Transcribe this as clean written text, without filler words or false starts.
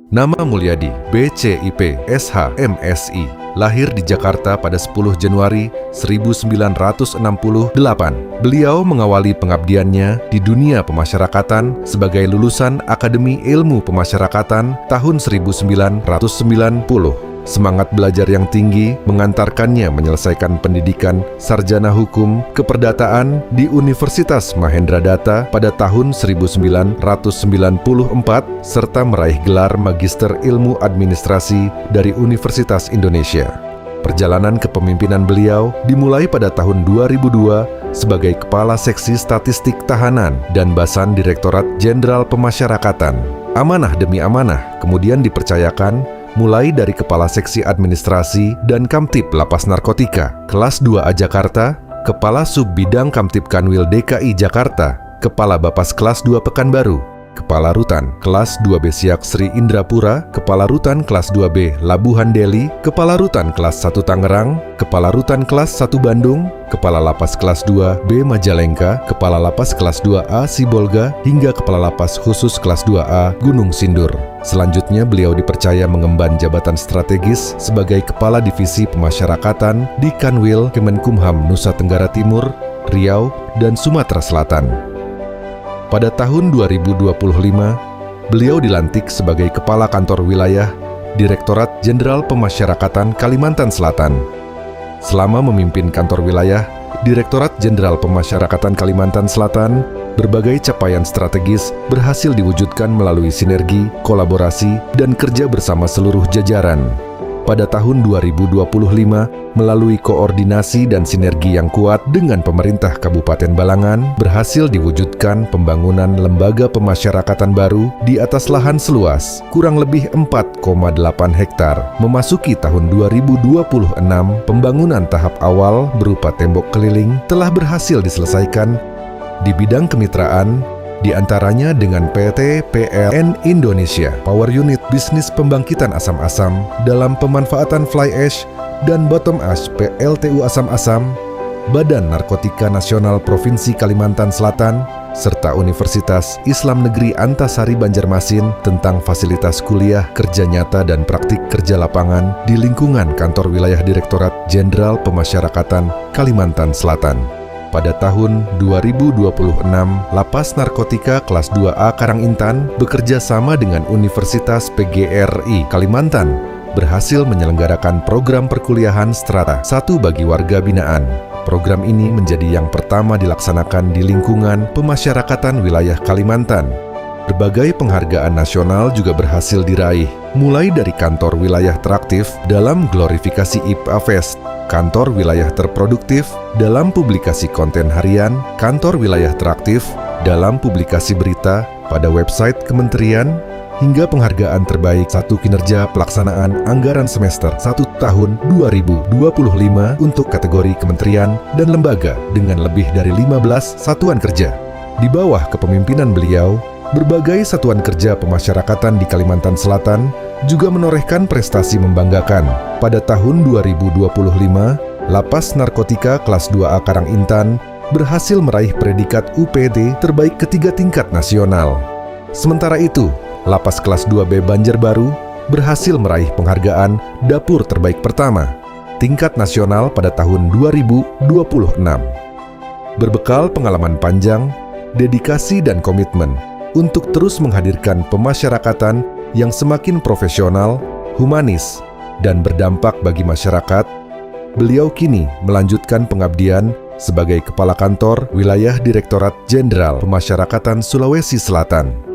Nama Mulyadi, BCIP, SH, MSI, lahir di Jakarta pada 10 Januari 1968. Beliau mengawali pengabdiannya di dunia pemasyarakatan sebagai lulusan Akademi Ilmu Pemasyarakatan tahun 1990. Semangat belajar yang tinggi mengantarkannya menyelesaikan pendidikan sarjana hukum keperdataan di Universitas Mahendradatta pada tahun 1994 serta meraih gelar Magister Ilmu Administrasi dari Universitas Indonesia. Perjalanan kepemimpinan beliau dimulai pada tahun 2002 sebagai Kepala Seksi Statistik Tahanan dan Basan Direktorat Jenderal Pemasyarakatan. Amanah demi amanah kemudian dipercayakan mulai dari Kepala Seksi Administrasi dan Kamtib Lapas Narkotika, Kelas 2A Jakarta, Kepala Sub Bidang Kamtib Kanwil DKI Jakarta, Kepala Bapas Kelas 2 Pekanbaru, Kepala Rutan Kelas 2B Siak Sri Indrapura, Kepala Rutan Kelas 2B Labuhan Deli, Kepala Rutan Kelas 1 Tangerang, Kepala Rutan Kelas 1 Bandung, Kepala Lapas Kelas 2B Majalengka, Kepala Lapas Kelas 2A Sibolga, hingga Kepala Lapas Khusus Kelas 2A Gunung Sindur. Selanjutnya beliau dipercaya mengemban jabatan strategis sebagai Kepala Divisi Pemasyarakatan di Kanwil Kemenkumham Nusa Tenggara Timur, Riau, dan Sumatera Selatan. Pada tahun 2025, beliau dilantik sebagai Kepala Kantor Wilayah Direktorat Jenderal Pemasyarakatan Kalimantan Selatan. Selama memimpin kantor wilayah Direktorat Jenderal Pemasyarakatan Kalimantan Selatan, berbagai capaian strategis berhasil diwujudkan melalui sinergi, kolaborasi, dan kerja bersama seluruh jajaran. Pada tahun 2025, melalui koordinasi dan sinergi yang kuat dengan pemerintah Kabupaten Balangan, berhasil diwujudkan pembangunan lembaga pemasyarakatan baru di atas lahan seluas kurang lebih 4,8 hektar. Memasuki tahun 2026, pembangunan tahap awal berupa tembok keliling telah berhasil diselesaikan di bidang kemitraan, di antaranya dengan PT PLN Indonesia, Power Unit Bisnis Pembangkitan Asam-Asam dalam pemanfaatan fly ash dan bottom ash PLTU Asam-Asam, Badan Narkotika Nasional Provinsi Kalimantan Selatan, serta Universitas Islam Negeri Antasari Banjarmasin tentang fasilitas kuliah, kerja nyata, dan praktik kerja lapangan di lingkungan Kantor Wilayah Direktorat Jenderal Pemasyarakatan Kalimantan Selatan. Pada tahun 2026, Lapas Narkotika Kelas 2A Karangintan bekerja sama dengan Universitas PGRI Kalimantan berhasil menyelenggarakan program perkuliahan strata 1 bagi warga binaan. Program ini menjadi yang pertama dilaksanakan di lingkungan pemasyarakatan wilayah Kalimantan. Berbagai penghargaan nasional juga berhasil diraih, mulai dari Kantor Wilayah Teraktif dalam glorifikasi IPA Fest, Kantor Wilayah Terproduktif dalam publikasi konten harian, Kantor Wilayah Teraktif dalam publikasi berita pada website kementerian, hingga penghargaan terbaik satu kinerja pelaksanaan anggaran semester 1 tahun 2025 untuk kategori kementerian dan lembaga dengan lebih dari 15 satuan kerja. Di bawah kepemimpinan beliau, berbagai satuan kerja pemasyarakatan di Kalimantan Selatan juga menorehkan prestasi membanggakan. Pada tahun 2025, Lapas Narkotika Kelas 2A Karangintan berhasil meraih predikat UPT terbaik ketiga tingkat nasional. Sementara itu, Lapas Kelas 2B Banjarbaru berhasil meraih penghargaan Dapur Terbaik Pertama tingkat nasional pada tahun 2026. Berbekal pengalaman panjang, dedikasi dan komitmen untuk terus menghadirkan pemasyarakatan yang semakin profesional, humanis, dan berdampak bagi masyarakat, beliau kini melanjutkan pengabdian sebagai Kepala Kantor Wilayah Direktorat Jenderal Pemasyarakatan Sulawesi Selatan.